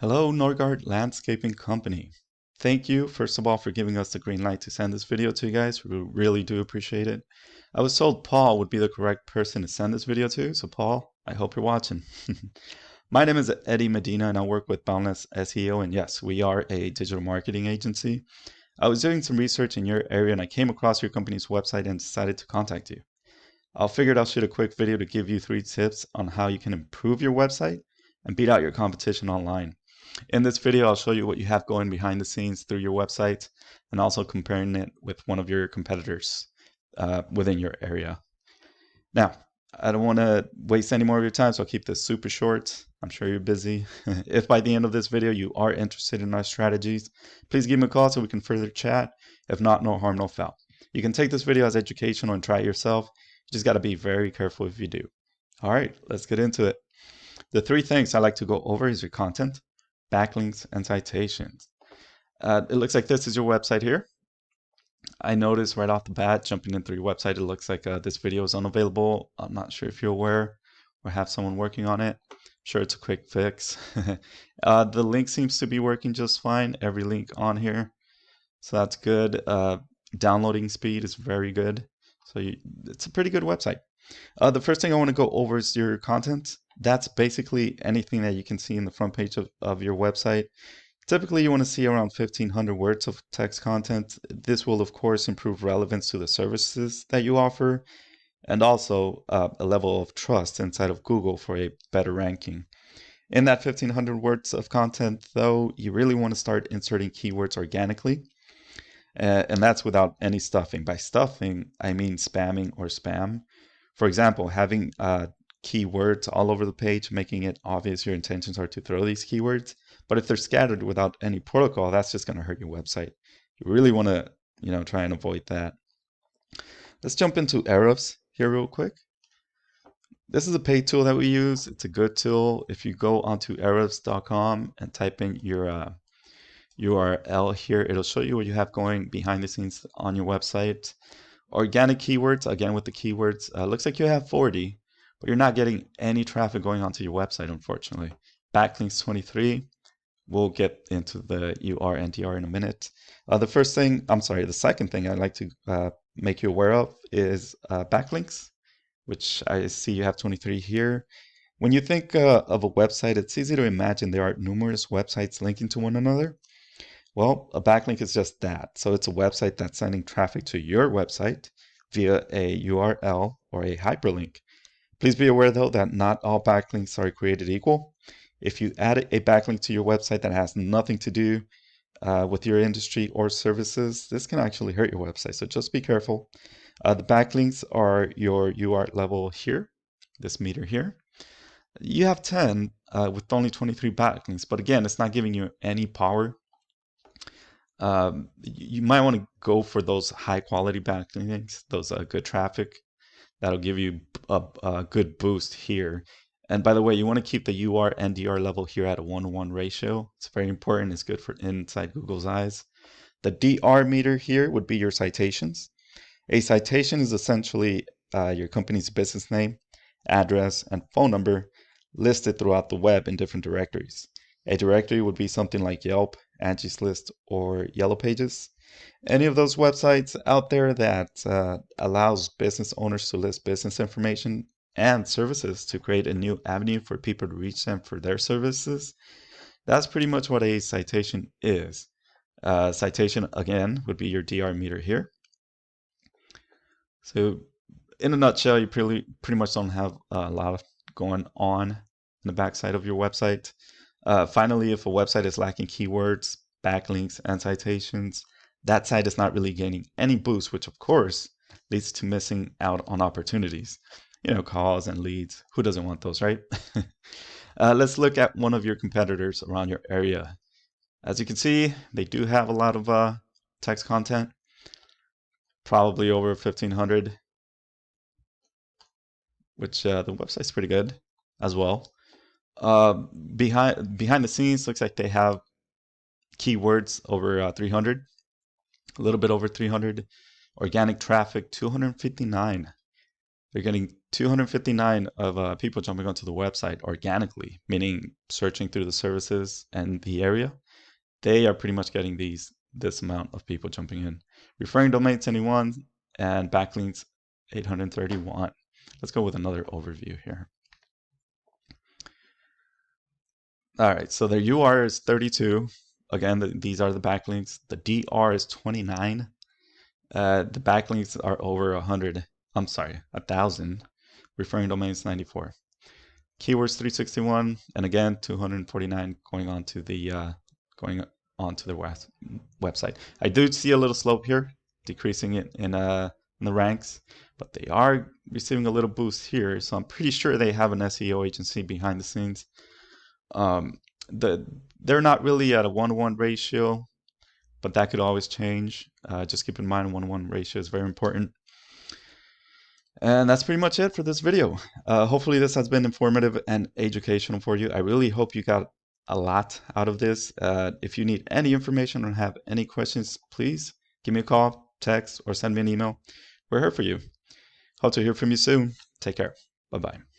Hello, Norgard Landscaping Company. Thank you, first of all, for giving us the green light to send this video to you guys. We really do appreciate it. I was told Paul would be the correct person to send this video to, so Paul, I hope you're watching. My name is Eddie Medina, and I work with Boundless SEO, and yes, we are a digital marketing agency. I was doing some research in your area, and I came across your company's website and decided to contact you. I figured I'll shoot a quick video to give you 3 tips on how you can improve your website and beat out your competition online. In this video, I'll show you what you have going behind the scenes through your website and also comparing it with one of your competitors within your area. Now, I don't want to waste any more of your time, so I'll keep this super short. I'm sure you're busy. If by the end of this video you are interested in our strategies, please give me a call so we can further chat. If not, no harm, no foul. You can take this video as educational and try it yourself. You just got to be very careful if you do. All right, let's get into it. The 3 things I like to go over is your content, backlinks, and citations. It looks like this is your website here. I noticed right off the bat, jumping in through your website, it looks like this video is unavailable. I'm not sure if you're aware or have someone working on it. I'm sure it's a quick fix. The link seems to be working just fine. Every link on here, so that's good. Downloading speed is very good. So it's a pretty good website. The first thing I want to go over is your content. That's basically anything that you can see in the front page of your website. Typically, you want to see around 1,500 words of text content. This will, of course, improve relevance to the services that you offer and also a level of trust inside of Google for a better ranking. In that 1,500 words of content, though, you really want to start inserting keywords organically. And that's without any stuffing. By stuffing, I mean spamming or spam. For example, having keywords all over the page, making it obvious your intentions are to throw these keywords. But if they're scattered without any protocol, that's just going to hurt your website. You really want to, try and avoid that. Let's jump into Ahrefs here real quick. This is a paid tool that we use. It's a good tool. If you go onto ahrefs.com and type in your URL here, it'll show you what you have going behind the scenes on your website. Organic keywords, again with the keywords, looks like you have 40, but you're not getting any traffic going onto your website, unfortunately. Backlinks 23, we'll get into the UR and DR in a minute. The second thing I'd like to make you aware of is backlinks, which I see you have 23 here. When you think of a website, it's easy to imagine there are numerous websites linking to one another. Well, a backlink is just that. So it's a website that's sending traffic to your website via a URL or a hyperlink. Please be aware, though, that not all backlinks are created equal. If you add a backlink to your website that has nothing to do with your industry or services, this can actually hurt your website. So just be careful. The backlinks are your UR level here, this meter here. You have 10 with only 23 backlinks, but again, it's not giving you any power. You might want to go for those high quality backlinks, those good traffic. That'll give you a good boost here. And by the way, you want to keep the UR and DR level here at a 1-to-1 ratio. It's very important. It's good for inside Google's eyes. The DR meter here would be your citations. A citation is essentially your company's business name, address, and phone number listed throughout the web in different directories. A directory would be something like Yelp, Angie's List, or Yellow Pages. Any of those websites out there that allows business owners to list business information and services to create a new avenue for people to reach them for their services. That's pretty much what a citation is. Citation, again, would be your DR meter here. So in a nutshell, you pretty much don't have a lot going on in the backside of your website. Finally, if a website is lacking keywords, backlinks, and citations, that site is not really gaining any boost, which of course leads to missing out on opportunities. Calls and leads. Who doesn't want those, right? Let's look at one of your competitors around your area. As you can see, they do have a lot of text content, probably over 1,500, which the website's pretty good as well. Behind the scenes, looks like they have keywords over 300, a little bit over 300. Organic traffic 259. They're getting 259 of people jumping onto the website organically, meaning searching through the services and the area. They are pretty much getting this amount of people jumping in. Referring domains 21 and backlinks 831. Let's go with another overview here. All right, so their UR is 32. Again, these are the backlinks. The DR is 29. The backlinks are over 100. I'm sorry, 1,000. Referring domains 94. Keywords 361, and again 249 going on to the website. I do see a little slope here, decreasing it in the ranks, but they are receiving a little boost here. So I'm pretty sure they have an SEO agency behind the scenes. They're not really at a 1-to-1 ratio, but that could always change. Just keep in mind 1-to-1 ratio is very important. And that's pretty much it for this video. Hopefully this has been informative and educational for you. I really hope you got a lot out of this. If you need any information or have any questions, please give me a call, text, or send me an email. We're here for you. Hope to hear from you soon. Take care. Bye-bye.